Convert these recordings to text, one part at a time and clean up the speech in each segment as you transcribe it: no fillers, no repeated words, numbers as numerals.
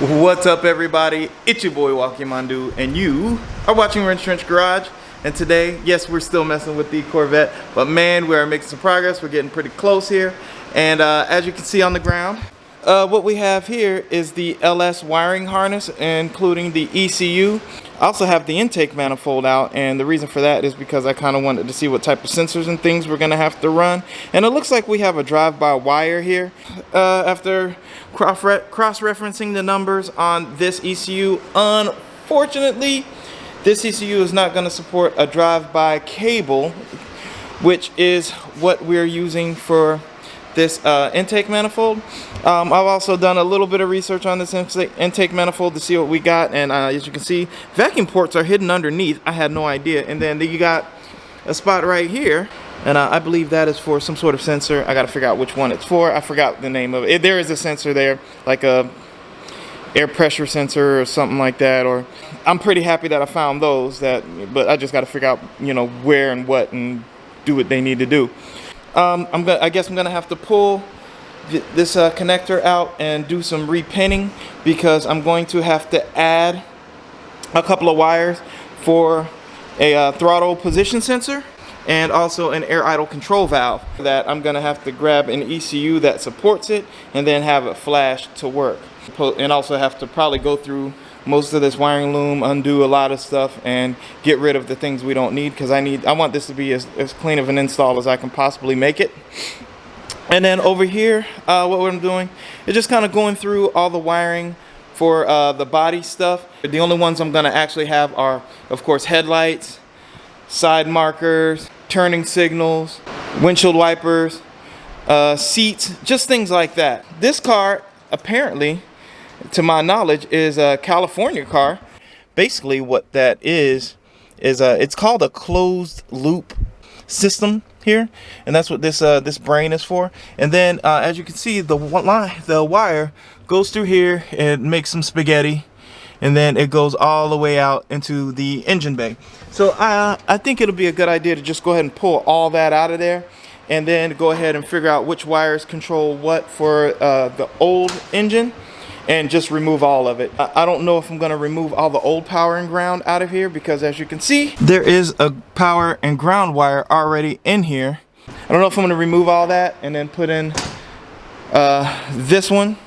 What's up, everybody? It's your boy Walkie Mandu, and you are watching Wrenchtrenchers Garage. And today, yes, we're still messing with the Corvette, but man, we are making some progress. We're getting pretty close here. And as you can see on the ground, what we have here is the LS wiring harness, including the ECU. I also have the intake manifold out, and the reason for that is because I kind of wanted to see what type of sensors and things we're going to have to run. And it looks like we have a drive-by wire here. After cross-referencing the numbers on this ECU, unfortunately, this ECU is not going to support a drive-by cable, which is what we're using for this intake manifold. I've also done a little bit of research on this intake manifold to see what we got, and as you can see, vacuum ports are hidden underneath. I had no idea. And then you got a spot right here, and I believe that is for some sort of sensor. I gotta figure out which one it's for. I forgot the name of it. There is a sensor there, like a air pressure sensor or something like that, or I'm pretty happy that I found those, but I just gotta figure out, you know, where and what and do what they need to do. I guess I'm gonna have to pull this connector out and do some repinning, because I'm going to have to add a couple of wires for a throttle position sensor and also an air idle control valve that I'm gonna have to grab an ECU that supports it and then have it flash to work, and also have to probably go through most of this wiring loom, undo a lot of stuff, and get rid of the things we don't need, because I want this to be as clean of an install as I can possibly make it. And then over here, what I'm doing is just kind of going through all the wiring for the body stuff. The only ones I'm gonna actually have are, of course, headlights, side markers, turning signals, windshield wipers, seats, just things like that. This car, apparently, to my knowledge, is a California car. Basically what that is it's called a closed loop system here, and that's what this brain is for. And then as you can see, the wire goes through here and makes some spaghetti, and then it goes all the way out into the engine bay. So I think it'll be a good idea to just go ahead and pull all that out of there, and then go ahead and figure out which wires control what for the old engine, and just remove all of it. I don't know if I'm gonna remove all the old power and ground out of here, because as you can see, there is a power and ground wire already in here. I don't know if I'm gonna remove all that and then put in this one,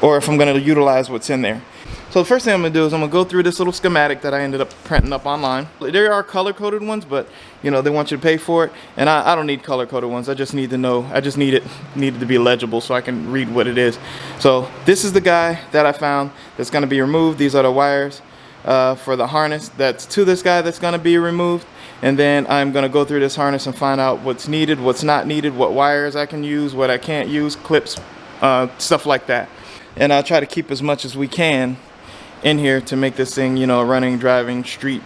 or if I'm gonna utilize what's in there. So the first thing I'm gonna do is I'm gonna go through this little schematic that I ended up printing up online. There are color-coded ones, but you know, they want you to pay for it, and I don't need color-coded ones. I just need to know. I just needed to be legible so I can read what it is. So this is the guy that I found that's gonna be removed. These are the wires for the harness that's to this guy that's gonna be removed, and then I'm gonna go through this harness and find out what's needed, what's not needed, what wires I can use, what I can't use, clips, stuff like that. And I'll try to keep as much as we can in here to make this thing, you know, a running, driving street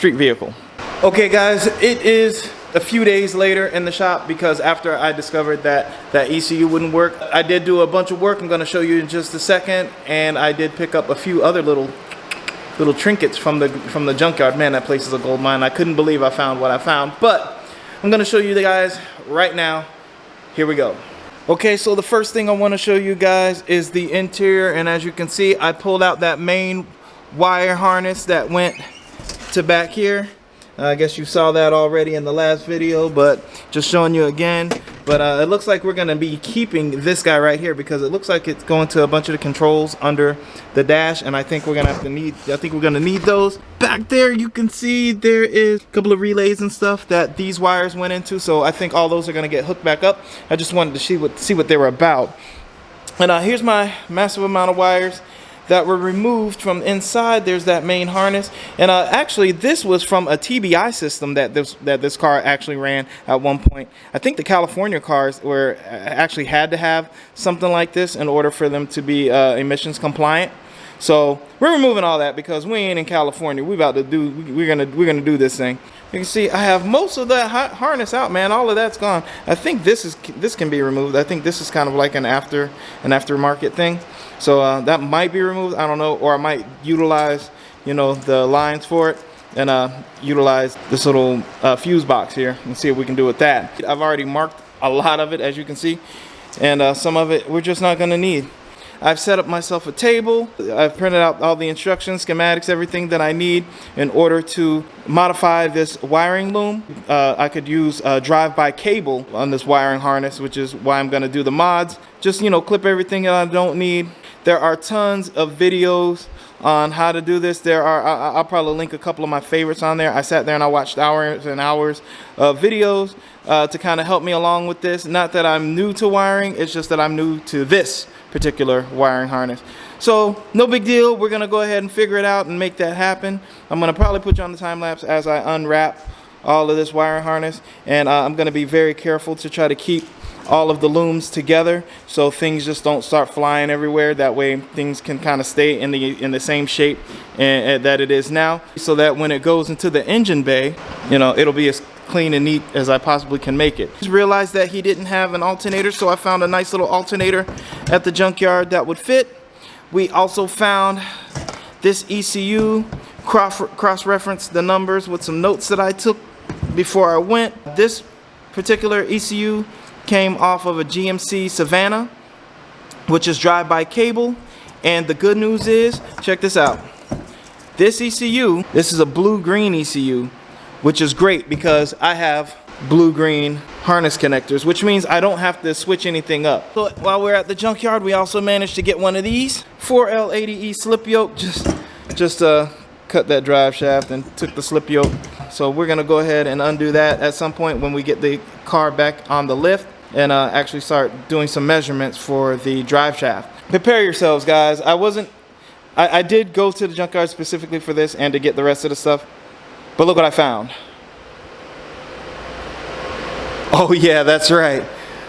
vehicle. Okay guys, it is a few days later in the shop, because after I discovered that ECU wouldn't work, I did do a bunch of work I'm going to show you in just a second, and I did pick up a few other little trinkets from the junkyard. Man, that place is a gold mine. I couldn't believe I found what I found, but I'm going to show you guys right now. Here we go. Okay, so the first thing I want to show you guys is the interior, and as you can see, I pulled out that main wire harness that went to back here. I guess you saw that already in the last video, but just showing you again. But it looks like we're gonna be keeping this guy right here, because it looks like it's going to a bunch of the controls under the dash, and I think we're gonna need those. Back there you can see there is a couple of relays and stuff that these wires went into, so I think all those are gonna get hooked back up. I just wanted to see what they were about. And here's my massive amount of wires that were removed from inside. There's that main harness, and actually this was from a TBI system that this car actually ran at one point. I think the California cars actually had to have something like this in order for them to be emissions compliant. So we're removing all that because we ain't in California. We're gonna do this thing. You can see I have most of that harness out, man. All of that's gone. I think this can be removed. I think this is kind of like an aftermarket thing. So that might be removed. I don't know, or I might utilize, you know, the lines for it, and utilize this little fuse box here and see what we can do with that. I've already marked a lot of it, as you can see, and some of it we're just not gonna need. I've set up myself a table. I've printed out all the instructions, schematics, everything that I need in order to modify this wiring loom. I could use drive-by cable on this wiring harness, which is why I'm going to do the mods. Just, you know, clip everything that I don't need. There are tons of videos on how to do this. I'll probably link a couple of my favorites on there. I sat there and I watched hours and hours of videos to kind of help me along with this. Not that I'm new to wiring, it's just that I'm new to this particular wiring harness. So no big deal. We're gonna go ahead and figure it out and make that happen. I'm gonna probably put you on the time lapse as I unwrap all of this wiring harness, and I'm gonna be very careful to try to keep all of the looms together so things just don't start flying everywhere. That way things can kind of stay in the same shape that it is now, so that when it goes into the engine bay, you know, it'll be as clean and neat as I possibly can make it. Just realized that he didn't have an alternator, so I found a nice little alternator at the junkyard that would fit. We also found this ECU, cross-referenced the numbers with some notes that I took before I went. This particular ECU came off of a GMC Savannah, which is drive-by cable. And the good news is, check this out. This ECU, this is a blue-green ECU, which is great because I have blue-green harness connectors, which means I don't have to switch anything up. So while we're at the junkyard, we also managed to get one of these 4L80E slip yoke. Just cut that drive shaft and took the slip yoke. So we're gonna go ahead and undo that at some point when we get the car back on the lift and actually start doing some measurements for the drive shaft. Prepare yourselves, guys. I did go to the junkyard specifically for this and to get the rest of the stuff, but look what I found. Oh yeah, that's right.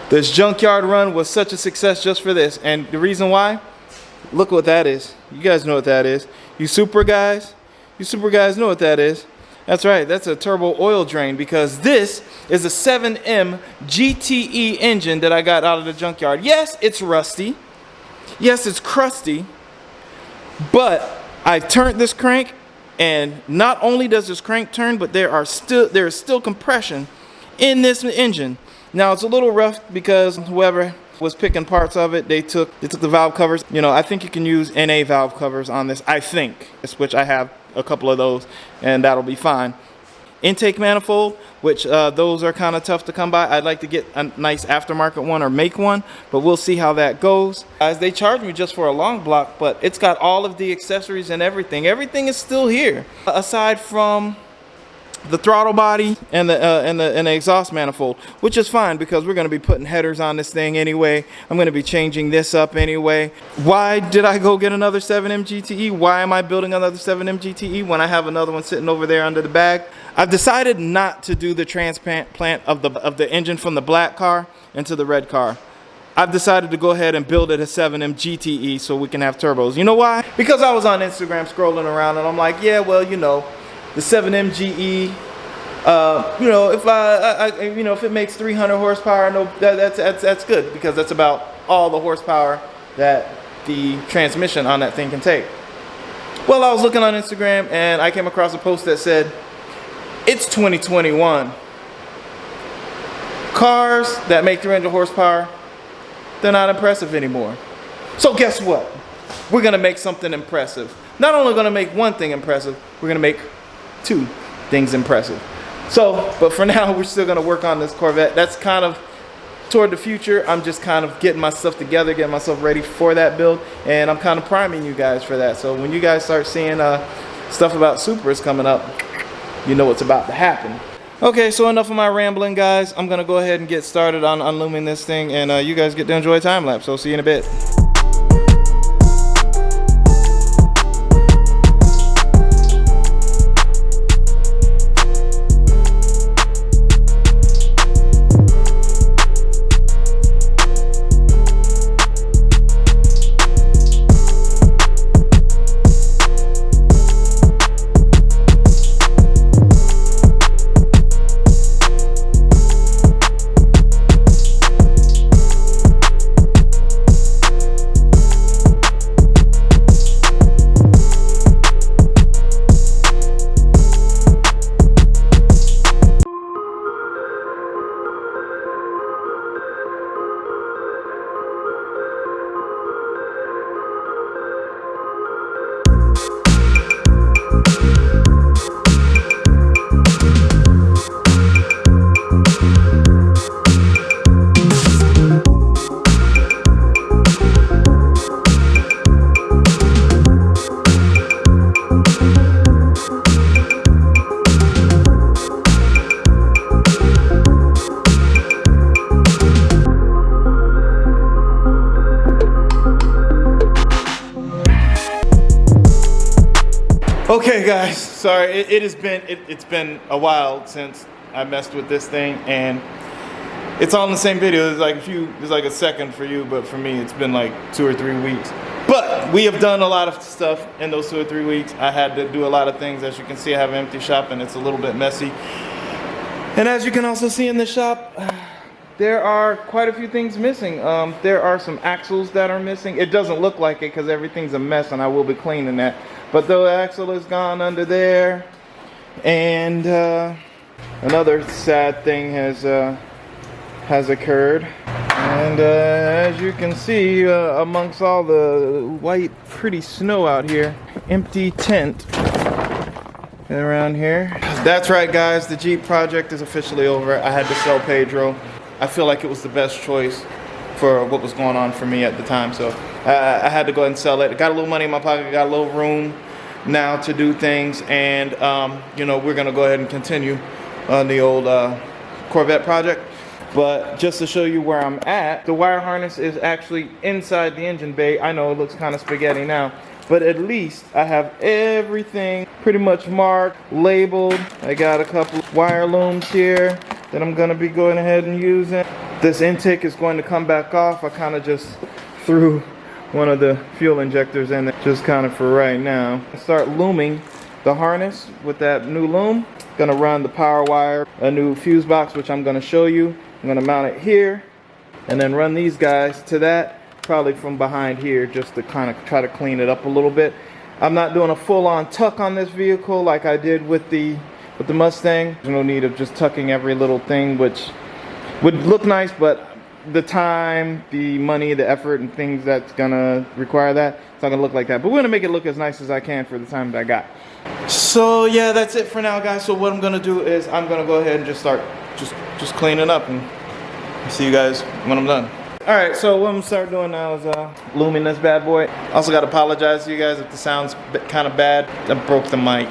This junkyard run was such a success just for this. And the reason why, look what that is. You guys know what that is. You super guys know what that is. That's right, that's a turbo oil drain, because this is a 7M GTE engine that I got out of the junkyard. Yes, it's rusty. Yes, it's crusty. But I turned this crank, and not only does this crank turn, but there is still compression in this engine. Now it's a little rough because whoever was picking parts of it, they took the valve covers. You know, I think you can use NA valve covers on this, I think, which I have a couple of those, and that'll be fine. Intake manifold, which those are kind of tough to come by. I'd like to get a nice aftermarket one or make one, but we'll see how that goes. Guys, they charged me just for a long block, but it's got all of the accessories and everything. Everything is still here, aside from the throttle body and the exhaust manifold, which is fine because we're going to be putting headers on this thing anyway. I'm going to be changing this up anyway. Why did I go get another 7M GTE? Why am I building another 7M GTE when I have another one sitting over there under the bag? I've decided not to do the transplant of the engine from the black car into the red car. I've decided to go ahead and build it a 7M GTE so we can have turbos. You know why? Because I was on Instagram scrolling around and I'm like, yeah, well, you know, the 7M GE, you know, if it makes 300 horsepower, no, that's good, because that's about all the horsepower that the transmission on that thing can take. Well, I was looking on Instagram and I came across a post that said, it's 2021. Cars that make 300 horsepower, they're not impressive anymore. So guess what? We're gonna make something impressive. Not only gonna make one thing impressive, we're gonna make two things impressive. So, but for now, we're still gonna work on this Corvette. That's kind of toward the future. I'm just kind of getting myself together, getting myself ready for that build, and I'm kind of priming you guys for that. So when you guys start seeing stuff about Supras coming up, you know what's about to happen. Okay, so enough of my rambling, guys. I'm gonna go ahead and get started on unlooming this thing, and you guys get to enjoy time lapse. So see you in a bit. Okay guys, sorry, it's been a while since I messed with this thing, and it's all in the same video. There's like a second for you, but for me it's been like 2 or 3 weeks. But we have done a lot of stuff in those 2 or 3 weeks. I had to do a lot of things. As you can see, I have an empty shop and it's a little bit messy. And as you can also see in the shop, there are quite a few things missing. There are some axles that are missing. It doesn't look like it because everything's a mess, and I will be cleaning that. But the axle is gone under there. And another sad thing has occurred. And as you can see, amongst all the white pretty snow out here, empty tent around here. That's right guys, the Jeep project is officially over. I had to sell Pedro. I feel like it was the best choice for what was going on for me at the time, so I had to go ahead and sell it. I got a little money in my pocket, got a little room now to do things, and you know, we're gonna go ahead and continue on the old Corvette project. But just to show you where I'm at, the wire harness is actually inside the engine bay. I know it looks kind of spaghetti now, but at least I have everything pretty much marked, labeled. I got a couple of wire looms here that I'm gonna be going ahead and using. This intake is going to come back off. I kind of just threw one of the fuel injectors in there just kind of for right now. I start looming the harness with that new loom. Gonna run the power wire, a new fuse box, which I'm gonna show you. I'm gonna mount it here and then run these guys to that, probably from behind here, just to kind of try to clean it up a little bit. I'm not doing a full-on tuck on this vehicle like I did with the Mustang. There's no need of just tucking every little thing, which would look nice, but the time, the money, the effort, and things that's gonna require that, it's not gonna look like that. But we're gonna make it look as nice as I can for the time that I got. So yeah, that's it for now guys. So what I'm gonna do is I'm gonna go ahead and just start just cleaning up, and see you guys when I'm done. All right, so what I'm gonna start doing now is looming this bad boy. Also gotta apologize to you guys if the sound's kind of bad. I broke the mic.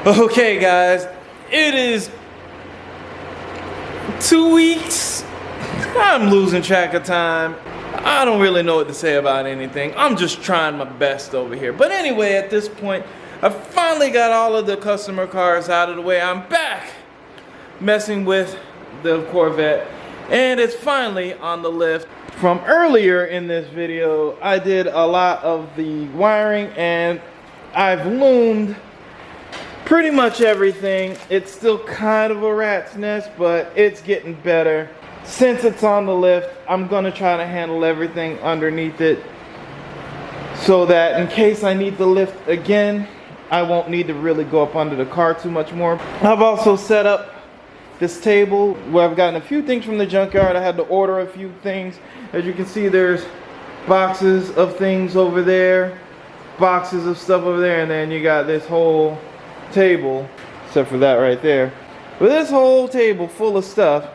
Okay guys, it is 2 weeks. I'm losing track of time. I don't really know what to say about anything. I'm just trying my best over here. But anyway, at this point, I finally got all of the customer cars out of the way. I'm back messing with the Corvette, and it's finally on the lift. From earlier in this video, I did a lot of the wiring and I've loomed pretty much everything. It's still kind of a rat's nest, but it's getting better. Since it's on the lift, I'm gonna try to handle everything underneath it so that in case I need the lift again, I won't need to really go up under the car too much more. I've also set up this table where I've gotten a few things from the junkyard. I had to order a few things. As you can see, there's boxes of things over there, boxes of stuff over there, and then you got this whole table, except for that right there. But this whole table full of stuff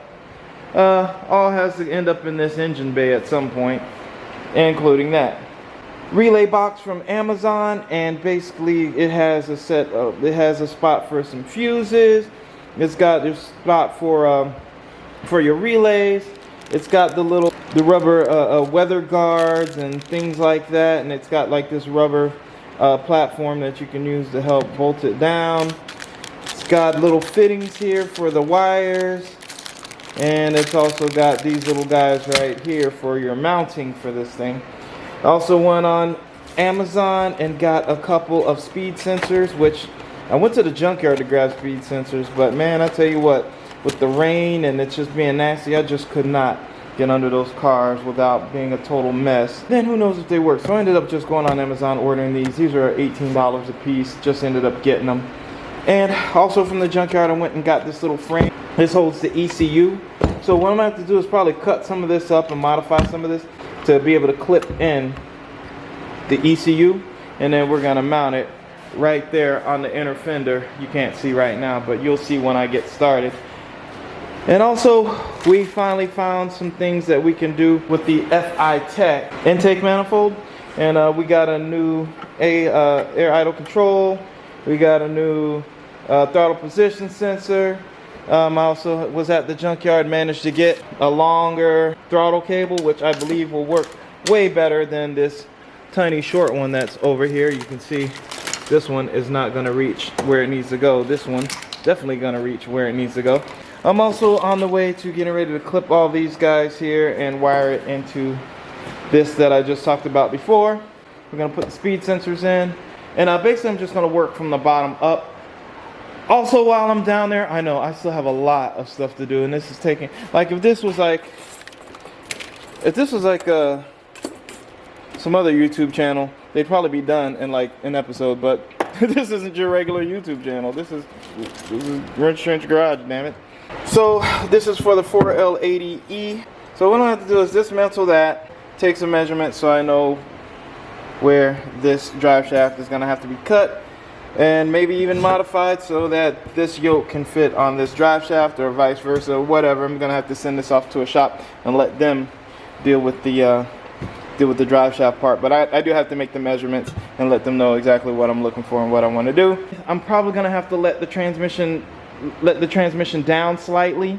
all has to end up in this engine bay at some point, including that. Relay box from Amazon, and basically it has a spot for some fuses. It's got a spot for your relays. It's got the rubber weather guards and things like that, and it's got like this rubber platform that you can use to help bolt it down. It's got little fittings here for the wires, and it's also got these little guys right here for your mounting for this thing. I also went on Amazon and got a couple of speed sensors, which I went to the junkyard to grab speed sensors, but man, I tell you what, with the rain and it's just being nasty, I just could not get under those cars without being a total mess. Then who knows if they work. So I ended up just going on Amazon ordering these. These are $18 a piece, just ended up getting them. And also from the junkyard, I went and got this little frame. This holds the ECU. So what I'm gonna have to do is probably cut some of this up and modify some of this to be able to clip in the ECU, and then we're gonna mount it right there on the inner fender. You can't see right now, but you'll see when I get started. And also, we finally found some things that we can do with the FI Tech intake manifold, and we got a new air idle control. We got a new throttle position sensor. I also was at the junkyard, managed to get a longer throttle cable, which I believe will work way better than this tiny short one that's over here. You can see this one is not going to reach where it needs to go. This one definitely going to reach where it needs to go. I'm also on the way to getting ready to clip all these guys here and wire it into this that I just talked about before. We're going to put the speed sensors in, and basically I'm just going to work from the bottom up. Also, while I'm down there, I know I still have a lot of stuff to do, and this is taking, like, if this was like some other YouTube channel, they'd probably be done in like an episode, but this isn't your regular YouTube channel. This is Wrenchtrenchers Garage, damn it. So this is for the 4L80E. So what I have to do is dismantle that, take some measurements so I know where this drive shaft is going to have to be cut, and maybe even modified so that this yoke can fit on this drive shaft, or vice versa, or whatever. I'm gonna have to send this off to a shop and let them deal with the drive shaft part. But I do have to make the measurements and let them know exactly what I'm looking for and what I want to do. I'm probably gonna have to let the transmission down slightly,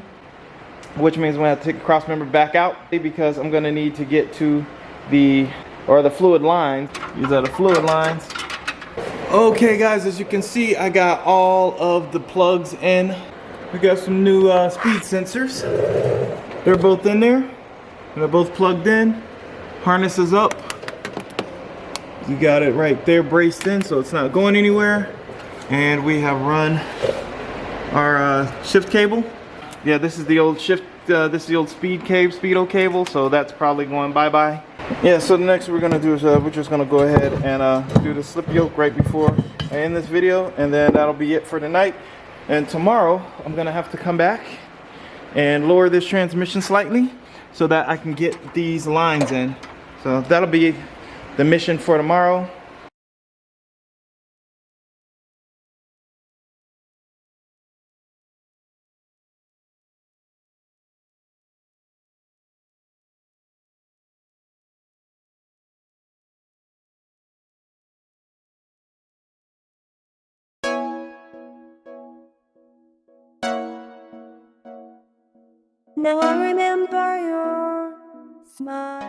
which means I'm gonna have to take the cross member back out, because I'm gonna need to get to the fluid lines. These are the fluid lines. Okay guys, as you can see, I got all of the plugs in. We got some new speed sensors. They're both in there. They're both plugged in. Harness is up. You got it right there braced in, so it's not going anywhere. And we have run our shift cable. Yeah, this is the old this is the old speedo cable, so that's probably going bye-bye. Yeah, so the next we're gonna do is we're just gonna go ahead and do the slip yoke right before I end this video, and then that'll be it for tonight. And tomorrow I'm gonna have to come back and lower this transmission slightly so that I can get these lines in. So that'll be the mission for tomorrow. Now I remember your smile.